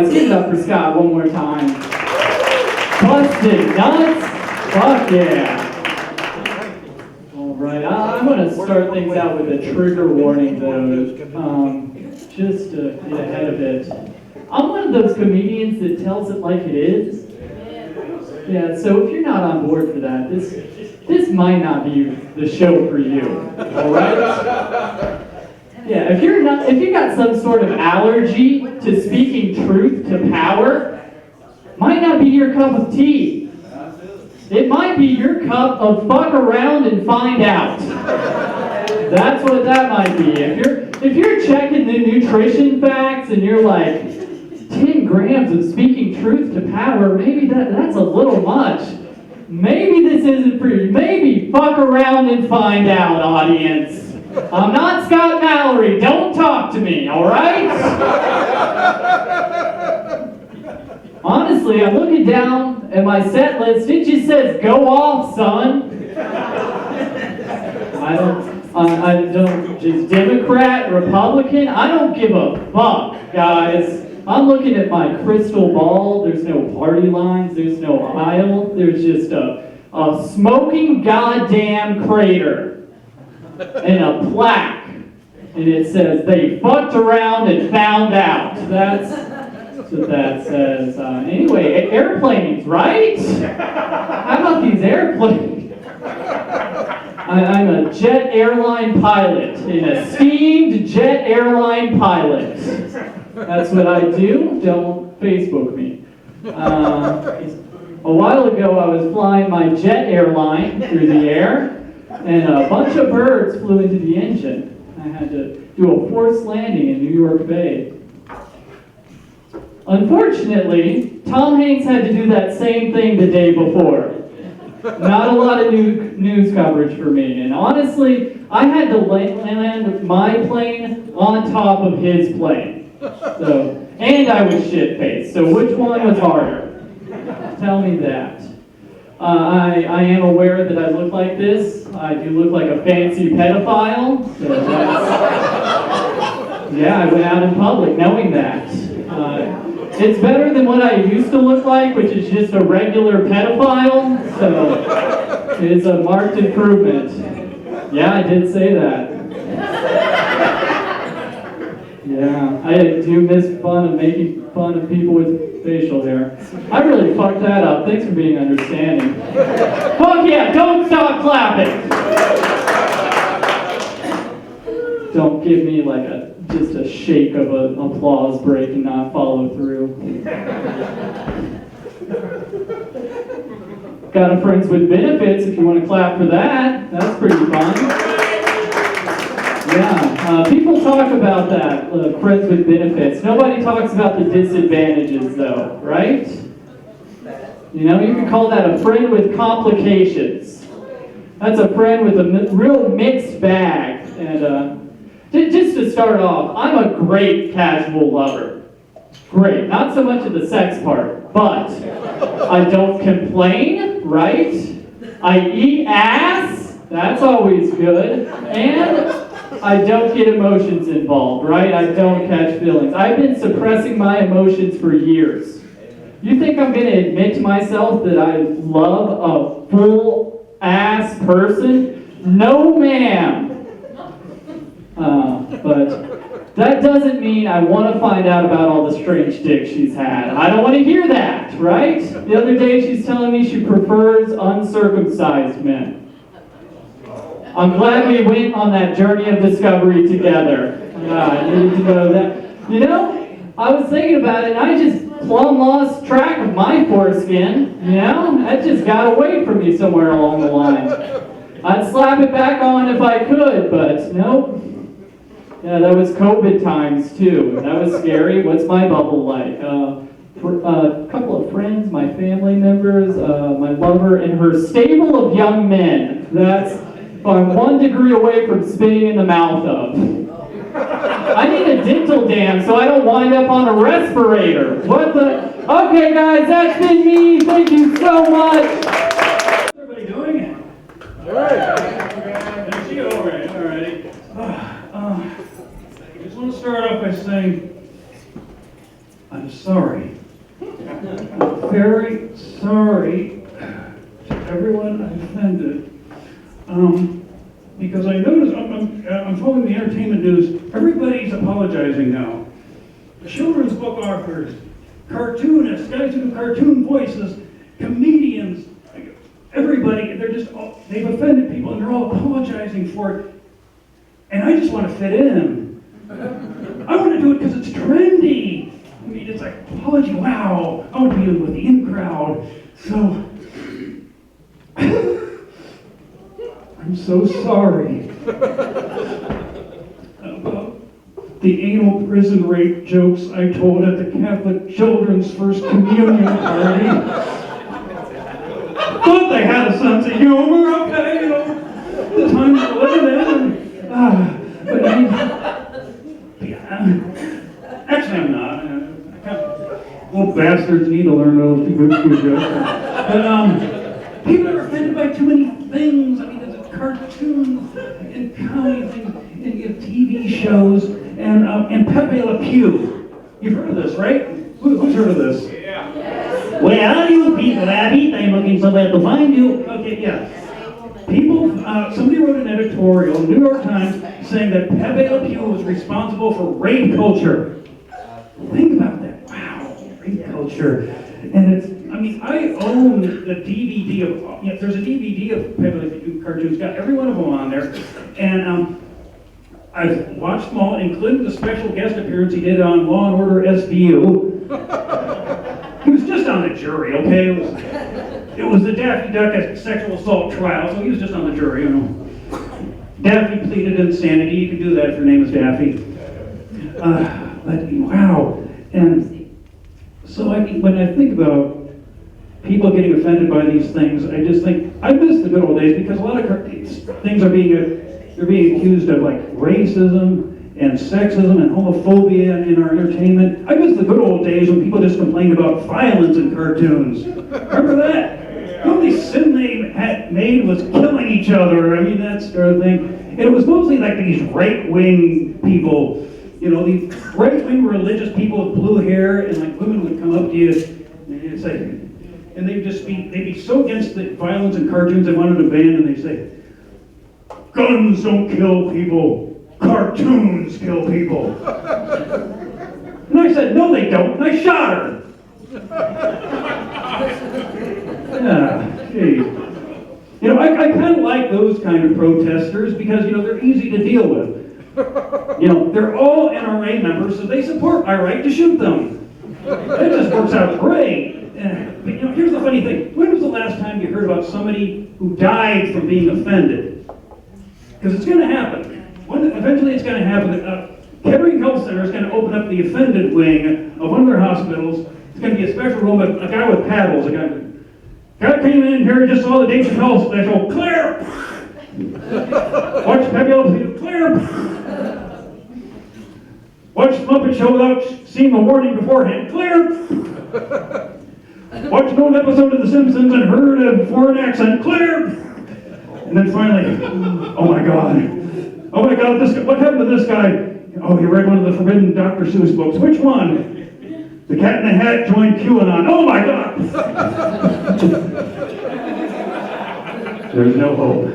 guys, give it up for Scott one more time. Busted nuts? Fuck yeah. All right, I'm going to start things out with a trigger warning, though, just to get ahead of it. I'm one of those comedians that tells it like it is. Yeah, so if you're not on board for that, this might not be the show for you. All right? Yeah, if you got some sort of allergy to speaking truth to power, might not be your cup of tea. It might be your cup of fuck around and find out. That's what that might be. If you're checking the nutrition facts and you're like 10 grams of speaking truth to power, maybe that's a little much. Maybe this isn't for you. Maybe fuck around and find out, audience. I'm not Scott Mallory. Don't talk to me, all right? Honestly, I'm looking down at my set list. It just says, go off, son. I don't, just Democrat, Republican, I don't give a fuck, guys. I'm looking at my crystal ball. There's no party lines. There's no aisle. There's just a smoking goddamn crater and a plaque. And it says, they fucked around and found out. That's what that says. Anyway, airplanes, right? How about these airplanes? I'm a jet airline pilot, an esteemed jet airline pilot. That's what I do. Don't Facebook me. A while ago, I was flying my jet airline through the air, and a bunch of birds flew into the engine. I had to do a forced landing in New York Bay. Unfortunately, Tom Hanks had to do that same thing the day before. Not a lot of news coverage for me. And honestly, I had to land with my plane on top of his plane. And I was shit-faced. So which one was harder? Tell me that. I am aware that I look like this. I do look like a fancy pedophile. So yeah, I went out in public knowing that. It's better than what I used to look like, which is just a regular pedophile. So it's a marked improvement. Yeah, I did say that. Yeah, I do miss making fun of people with facial hair. I really fucked that up. Thanks for being understanding. Fuck yeah, don't stop clapping! Don't give me like just a shake of an applause break and not follow through. Got a Friends with Benefits if you want to clap for that. That's pretty fun. Yeah, people talk about that, Friends with Benefits. Nobody talks about the disadvantages though, right? You know, you can call that a friend with complications. That's a friend with a real mixed bag. And just to start off, I'm a great casual lover. Great, not so much of the sex part, but I don't complain, right? I eat ass, that's always good, and I don't get emotions involved, right? I don't catch feelings. I've been suppressing my emotions for years. You think I'm going to admit to myself that I love a full-ass person? No, ma'am. But that doesn't mean I want to find out about all the strange dicks she's had. I don't want to hear that, right? The other day she's telling me she prefers uncircumcised men. I'm glad we went on that journey of discovery together. I needed to know that. You know, I was thinking about it and I just plumb lost track of my foreskin. You know, that just got away from me somewhere along the line. I'd slap it back on if I could, but nope. Yeah, that was COVID times too. That was scary. What's my bubble like? A couple of friends, my family members, my lover, and her stable of young men. I'm 1 degree away from spitting in the mouth of. I need a dental dam so I don't wind up on a respirator. What the? Okay, guys, that's been me. Thank you so much. How's everybody doing it? All right. There she go. All right. I just want to start off by saying I I'm sorry. I'm very sorry to everyone I offended. Because I noticed, I'm following the entertainment news, everybody's apologizing now. Children's book authors, cartoonists, guys who do cartoon voices, comedians, everybody, they've offended people and they're all apologizing for it. And I just want to fit in. I want to do it because it's trendy. I mean, it's like, apology, wow, I want to be with the in crowd. So, I'm so sorry about the anal prison rape jokes I told at the Catholic Children's First Communion party. Thought they had a sense of humor, okay, you know, the times we're living in. But I mean, actually I'm not. Little bastards need to learn those good jokes. But people are offended by too many things. I mean, there's cartoons and comedy things and TV shows and Pepe Le Pew. You've heard of this, right? Who's heard of this? Yeah. Where are you people, Abby? I'm looking somewhere to find you. Okay, yeah. People, somebody wrote an editorial in the New York Times saying that Pepe Le Pew was responsible for rape culture. Think about that. Wow, rape culture. And it's, I mean, I own the DVD of, there's a DVD of Pepe Le Pew cartoons, got every one of them on there. And I've watched them all, including the special guest appearance he did on Law and Order SVU. He was just on the jury, okay? It was the Daffy Duck sexual assault trial, so he was just on the jury, you know. Daffy pleaded insanity. You can do that if your name is Daffy. But wow. And so when I think about people getting offended by these things, I just think, I miss the good old days because a lot of things are being accused of like racism and sexism and homophobia in our entertainment. I miss the good old days when people just complained about violence in cartoons. Remember that? The only sin they had made was killing each other. I mean, that sort of thing. And it was mostly like these right-wing people, you know, these right-wing religious people with blue hair, and like women would come up to you and say, and they'd be so against the violence in cartoons they wanted to ban, and they'd say, guns don't kill people, cartoons kill people. And I said, no they don't, and I shot her. Yeah, geez. You know, I kind of like those kind of protesters because, you know, they're easy to deal with. You know, they're all NRA members, so they support my right to shoot them. It just works out great. But, you know, here's the funny thing. When was the last time you heard about somebody who died from being offended? Because it's going to happen. Eventually it's going to happen. Kettering Health Center is going to open up the offended wing of one of their hospitals. It's going to be a special room with a guy with paddles. A guy came in here and just saw the Dave Chappelle special. Clear! Watch Pepe Le Pew. Clear! Watch the Muppet Show without seeing the warning beforehand. Clear! Watch an old episode of The Simpsons and heard a foreign accent. Clear! And then finally, oh my God, what happened to this guy? Oh, he read one of the forbidden Dr. Seuss books. Which one? The Cat in the Hat joined QAnon. Oh my God! There's no hope.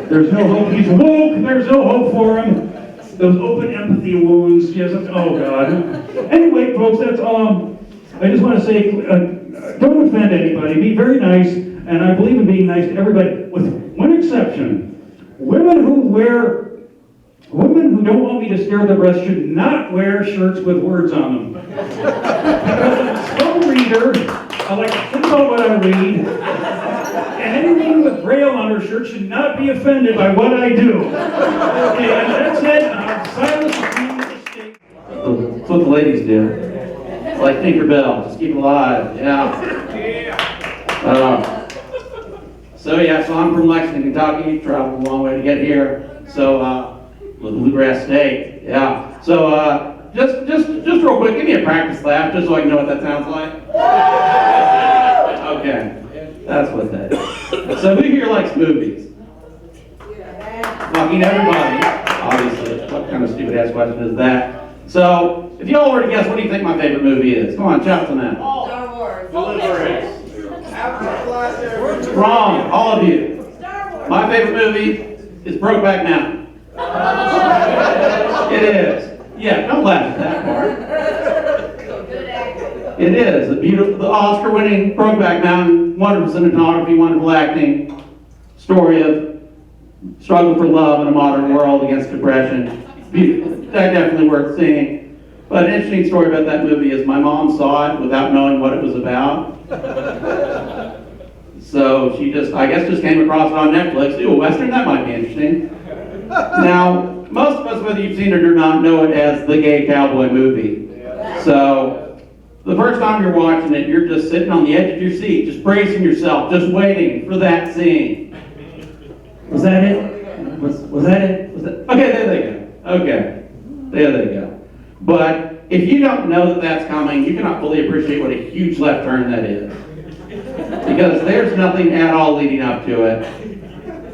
There's no hope. He's woke. There's no hope for him. Those open empathy wounds. Yes. Oh God. Anyway, folks, that's I just want to say, don't offend anybody. Be very nice, and I believe in being nice to everybody, with one exception. Women who don't want me to stare at their breasts should not wear shirts with words on them. Because I'm a slow reader, I like to think about what I read, and any woman with Braille on her shirt should not be offended by what I do. Okay, and that's it. I'm silent between the state. That's what the ladies do. It's like Tinkerbell, just keep it alive. Yeah. So I'm from Lexington, Kentucky. Traveled a long way to get here. So with Bluegrass State. Yeah. So just real quick, give me a practice laugh, just so I can know what that sounds like. Okay, that's what that is. So who here likes movies? Fucking everybody, obviously. What kind of stupid ass question is that? So If you all already guessed, what do you think my favorite movie is? Come on, shout some out. Star Wars. Wrong, all of you. My favorite movie is Brokeback Mountain. It is. Yeah, don't laugh at that part. It is. The Oscar-winning Brokeback Mountain, wonderful cinematography, wonderful acting, story of struggle for love in a modern world against depression. Beautiful. Definitely worth seeing. But an interesting story about that movie is my mom saw it without knowing what it was about. So she I guess came across it on Netflix. Ooh, a Western, that might be interesting. Now, most of us, whether you've seen it or not, know it as the gay cowboy movie. So, the first time you're watching it, you're just sitting on the edge of your seat, just bracing yourself, just waiting for that scene. Was that it? Was that it? Okay, there they go. Okay, there they go. But if you don't know that that's coming, you cannot fully appreciate what a huge left turn that is. Because there's nothing at all leading up to it.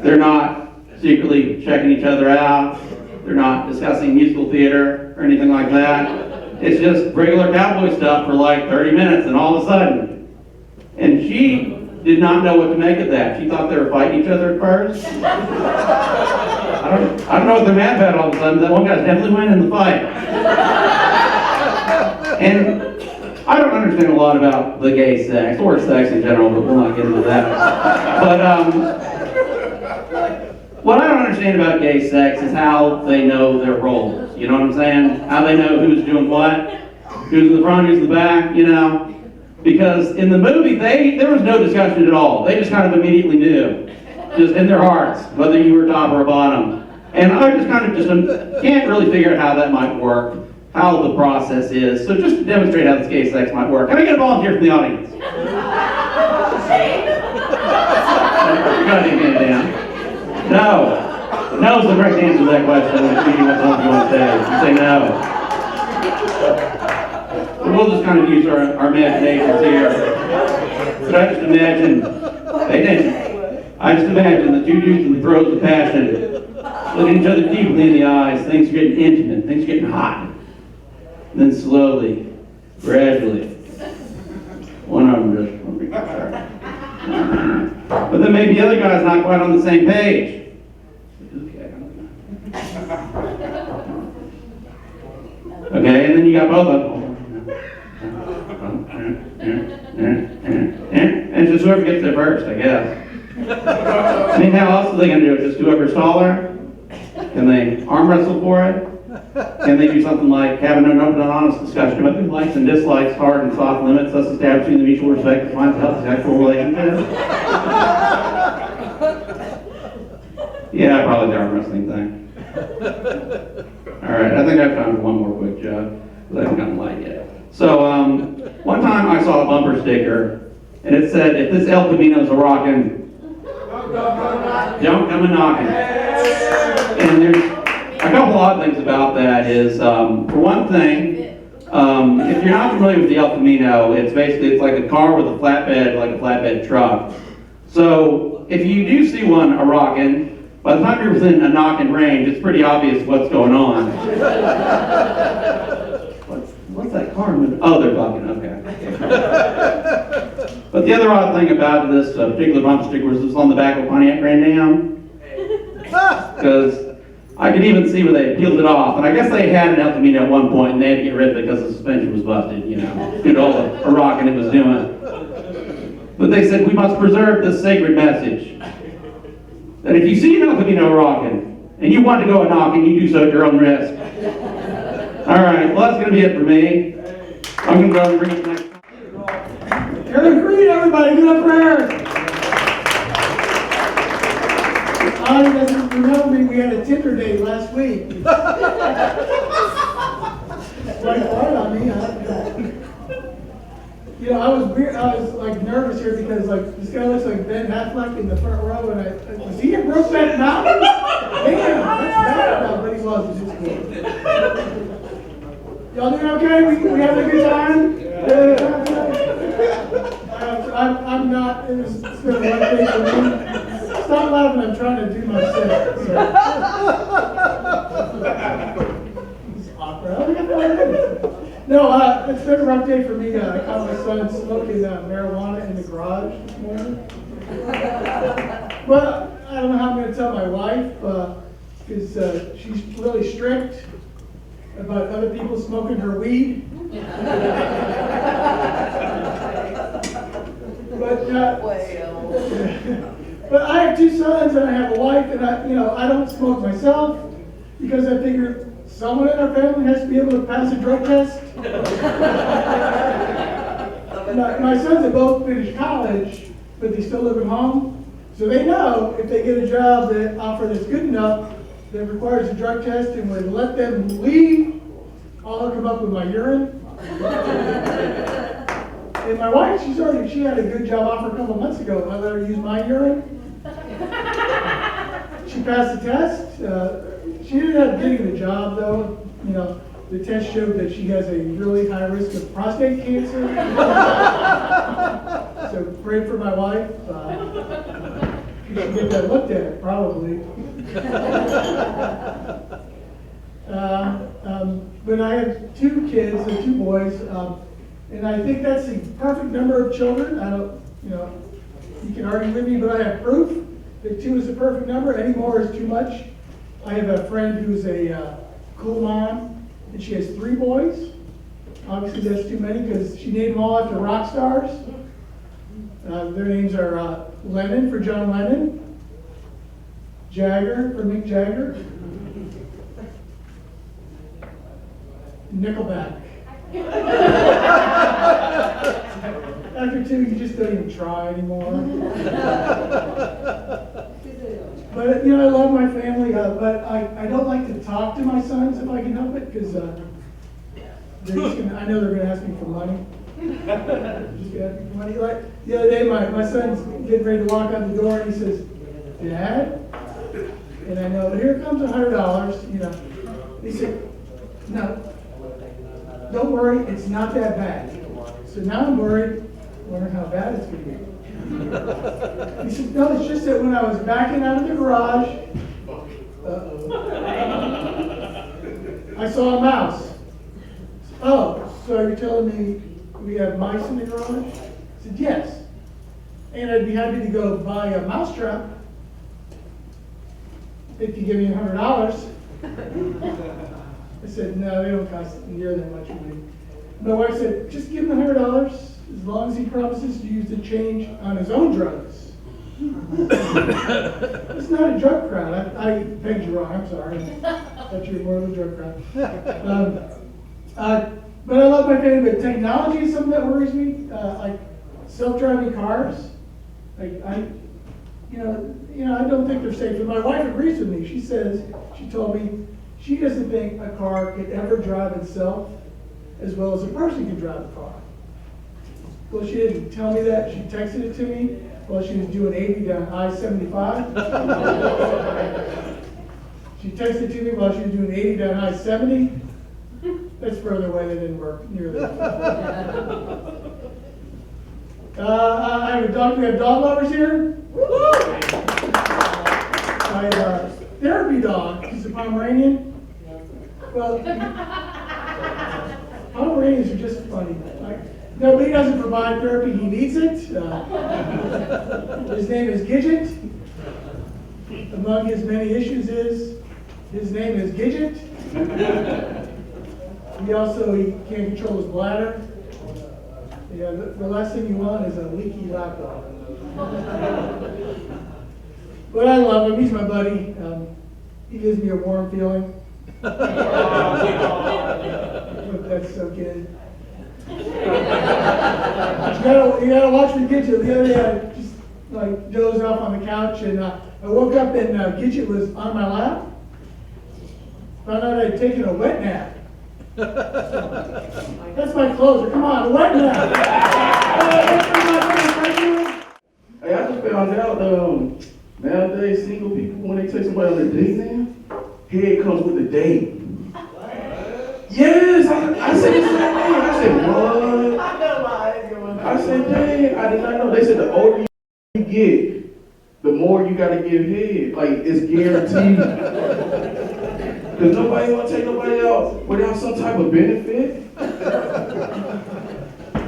They're not secretly checking each other out. They're not discussing musical theater or anything like that. It's just regular cowboy stuff for like 30 minutes, and all of a sudden. And she did not know what to make of that. She thought they were fighting each other at first. I don't know what they're mad about all of a sudden. That one guy's definitely winning the fight. And I don't understand a lot about the gay sex, or sex in general, but we'll not get into that. But what I don't understand about gay sex is how they know their roles. You know what I'm saying? How they know who's doing what, who's in the front, who's in the back, you know? Because in the movie, there was no discussion at all. They just kind of immediately knew, just in their hearts, whether you were top or a bottom. And I just kind of can't really figure out how that might work, how the process is. So just to demonstrate how this gay sex might work, can I get a volunteer from the audience? You got to get it down. No. No is the correct answer to that question. If you want something you want to say, you say no. So we'll just kind of use our imaginations here. But I just imagine, I just imagine the two dudes in the throes of passion, looking each other deeply in the eyes. Things are getting intimate, things are getting hot. And then slowly, gradually, one of them just, but then maybe the other guy's not quite on the same page. Okay, and then you got both of them. And just whoever gets there first, I guess. I mean, how else are they going to do it? Just whoever's taller? Can they arm wrestle for it? Can they do something like having an open and honest discussion about the likes and dislikes, hard and soft limits, thus establishing the mutual respect that defines a healthy sexual relationship? Yeah, probably the arm wrestling thing. Alright, I think I've time for one more quick joke, because I haven't gotten light yet. So, one time I saw a bumper sticker, and it said, if this El Camino's a rockin', don't come a knockin'. And there's a couple odd things about that is, for one thing, if you're not familiar with the El Camino, it's like a car with a flatbed, like a flatbed truck. So, if you do see one a rockin', by the time you're within a knocking range, it's pretty obvious what's going on. What's that car moving? Oh, they're fucking, okay. But the other odd thing about this particular bumper sticker was it was on the back of Pontiac Grand Am. Because I could even see where they peeled it off. And I guess they had an El Camino at one point and they had to get rid of it because the suspension was busted, you know, due to all the rocking it was doing. But they said, we must preserve this sacred message. That if you see an El Camino rocking, and you want to go a knocking, you do so at your own risk. Alright, well that's going to be it for me. I'm going to go and bring it next time. Eric Creig, everybody, give it up for Eric. Ollie doesn't remember me, we had a Tinder date last week. Right on me, You know, I was like nervous here because like this guy looks like Ben Affleck in the front row, and was he in Brokeback Mountain? Damn, that's bad. No, but he wasn't. It's cool. Y'all doing okay? We having a good time? Yeah. I'm not. It's been a rough day for me. Stop laughing. I'm trying to do my set. So. It's awkward. I only got 5 minutes. day for me. I caught my son smoking marijuana in the garage this morning. Well, I don't know how I'm going to tell my wife, because she's really strict about other people smoking her weed. But I have 2 sons and I have a wife, and I don't smoke myself because I figure someone in our family has to be able to pass a drug test. My sons have both finished college, but they still live at home. So they know if they get a job that offer that's good enough, that requires a drug test and would let them leave, I'll hook them up with my urine. And my wife, she had a good job offer a couple months ago. I let her use my urine. She passed the test. She ended up getting the job though. The test showed that she has a really high risk of prostate cancer. So pray for my wife. She should get that looked at, probably. But I have 2 kids, 2 boys, and I think that's the perfect number of children. I don't, you can argue with me, but I have proof that 2 is the perfect number. Any more is too much. I have a friend who's a cool mom, and she has 3 boys. Obviously, that's too many because she named them all after rock stars. Their names are Lennon for John Lennon, Jagger for Mick Jagger, Nickelback. After 2, you just don't even try anymore. But I love my family, but I don't like to talk to my sons if I can help it, because I know they're going to ask me for money. Just gonna ask me for money. Like the other day, my son's getting ready to walk out the door, and he says, "Dad," and I know, here comes $100. He said, "No, don't worry, it's not that bad." So now I'm worried, wondering how bad it's going to be. He said, "No, it's just that when I was backing out of the garage, I saw a mouse." "Oh, so you're telling me we have mice in the garage?" I said, "Yes. And I'd be happy to go buy a mouse trap if you give me $100. I said, "No, they don't cost near that much money." My wife said, "Just give him $100 as long as he promises to use the change on his own drugs." It's not a drug crowd. I pegged you wrong. I'm sorry. I thought you were more of a drug crowd. But I love my family. But technology is something that worries me. Like self-driving cars. Like I don't think they're safe. And my wife agrees with me. She told me she doesn't think a car could ever drive itself as well as a person can drive a car. Well, she didn't tell me that. She texted it to me while she was doing 80 down I-75. She texted it to me while she was doing 80 down I-70. That's further away. That didn't work nearly. I have a dog. We have dog lovers here. I have a therapy dog. He's a Pomeranian. Well, Pomeranians are just funny. No, but he doesn't provide therapy. He needs it. His name is Gidget. Among his many issues his name is Gidget. He can't control his bladder. Yeah, the last thing you want is a leaky laptop. But I love him. He's my buddy. He gives me a warm feeling. That's so good. You gotta watch me Gidget. The other day I just dozed off on the couch, and I woke up and Gidget was on my lap. Found out I'd taken a wet nap. That's my closer. Come on, a wet nap. Hey, I just found out nowadays single people, when they take somebody on a date now, head comes with the date. Yes, I said the same thing. I said, what? I said, dang, I did not know. They said the older you get, the more you gotta give head. Like, it's guaranteed. Because nobody want to take nobody out without some type of benefit.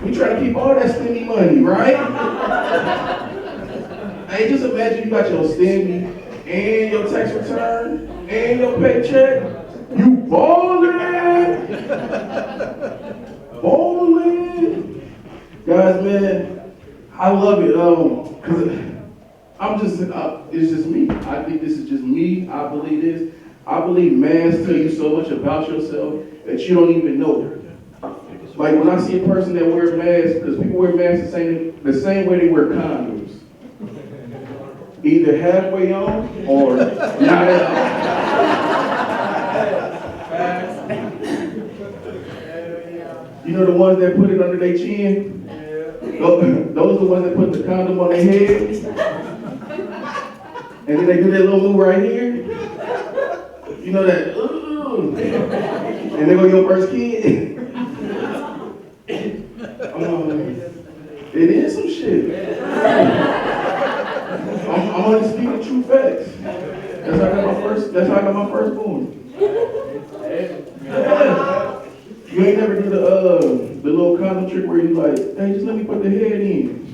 We try to keep all that stimmy money, right? Hey, just imagine you got your stimmy and your tax return and your paycheck. You ballin'! Ballin'! Guys, man, I love it. Cause it's just me. I think this is just me. I believe this. I believe masks tell you so much about yourself that you don't even know. Like when I see a person that wears masks, because people wear masks the same way they wear condoms. Either halfway on or not at all. You know the ones that put it under their chin? Those are the ones that put the condom on their head. And then they do that little move right here. You know that, ooh. And they go your first kid. It is some shit. I'm only speaking true facts. That's how I got my firstborn. Yeah. You ain't never do the little condom trick where you like, hey, just let me put the head in.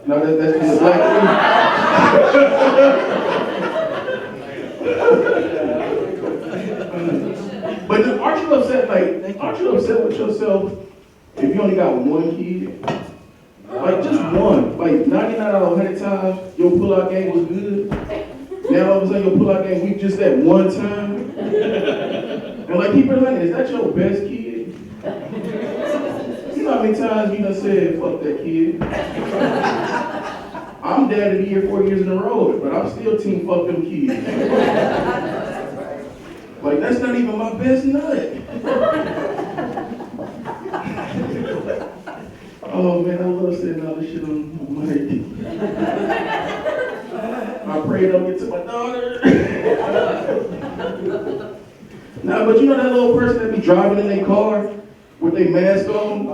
No, that's just a black thing. But aren't you upset? Aren't you upset with yourself if you only got one kid? Like just one. Like 99 out of 100 times, your pull-out game was good. Now all of a sudden your pull-out game weak just that one time. And like keep it honest, is that your best kid? You know how many times you done said, fuck that kid? I'm dad of the year 4 years in a row, but I'm still team fuck them kids. Like that's not even my best nut. Oh man, I love saying all this shit on mic. I pray it don't get to my daughter. Nah, but you know that little person that be driving in their car with their mask on?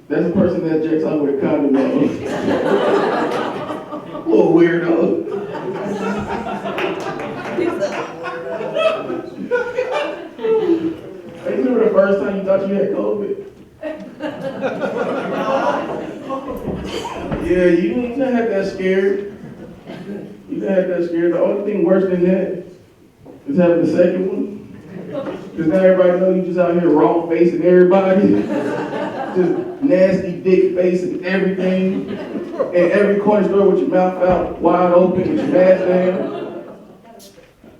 That's a person that jacks out with a condom on. Little weirdo. Hey, you remember the first time you thought you had COVID? Yeah, you didn't have that scared. You didn't have that scared. The only thing worse than that is having the second one. Because now everybody knows you just out here raw facing everybody. Just nasty dick facing everything. And every corner store with your mouth out wide open with your mask down.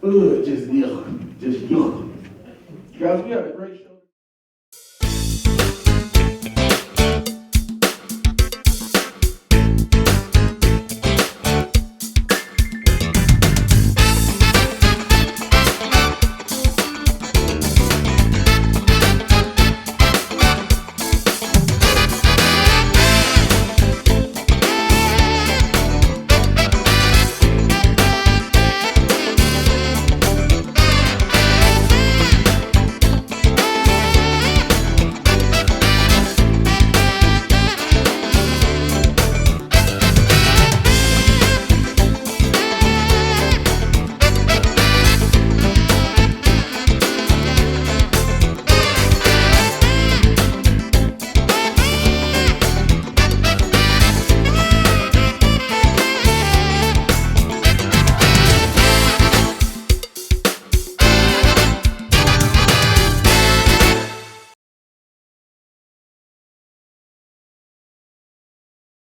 Ugh, just yuck. Just yuck. Guys, we had a great show.